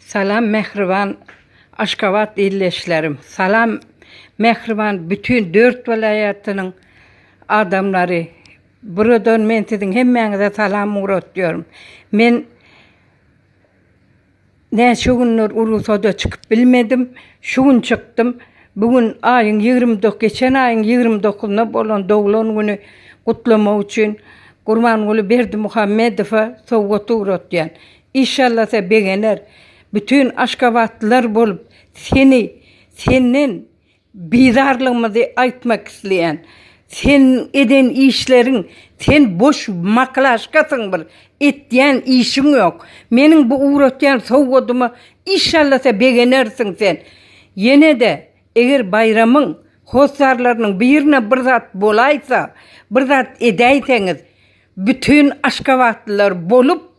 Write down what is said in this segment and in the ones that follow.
Salam mehriban Aşkavat illeşlerim. Salam mehriban bütün 4 vilayetinin adamları. Buradan men sizin hemmenize salam uğrat diyorum. Men ne şu günler Urusa'da çıkıp bilmedim. Şu gün çıktım. Bugün ayın 29, geçen ayın 29'una bolan doğulan günü kutlama için Kurban Berdi Muhammedov'a sovgatu uğrat diyen. İnşallah se beğenir. Bütün Aşkavatlılar bolup senin bizarlığımızı aytmak isteyen, sen eden işlerin, sen boş maklaşkasın bir, etdiyen işin yok. Menin bu uğratyan sovgatıma inşallah se beğenirsin sen. Yine de eğer bayramın hosarlarının birine bir zat bolaysa, bir zat edeyseniz, bütün Aşkavatlılar bolup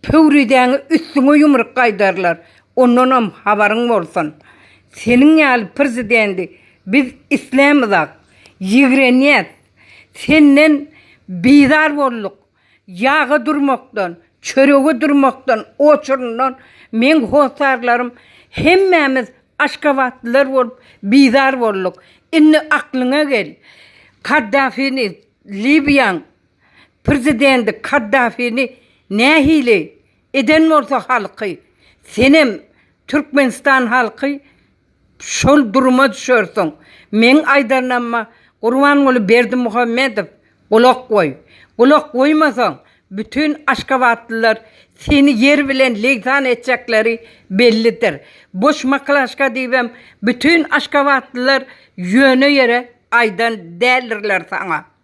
pöwrüdäňi üstüňe yumruk gaýdarlar. Ondan habaryň bolsun. Senin ýaly prezidenti biz islamyzak, ýigrenýät. Senden bizar bolduk. Ýaga durmakdan, çörege durmakdan, oçurundan men hosarlarym hemmemiz Aşkavatlylar bolup bizar bolduk. Inni aklyňa gel. Kaddafi'ni, Libyan prezidenti Kaddafi'ni nähili eden bolsa halky, senem Turkmenistan halky şol duruma düşersiň. Men aýdarnama Kurban Berdi Muhammedov gulak goý. Gulak goýmasaň bütün Aşkavatlylar seni yer bilen legzan etjekleri bellidir. Boş maklaşka diýbem bütün Aşkavatlylar ýöne ýere aýdan dälirler saňa.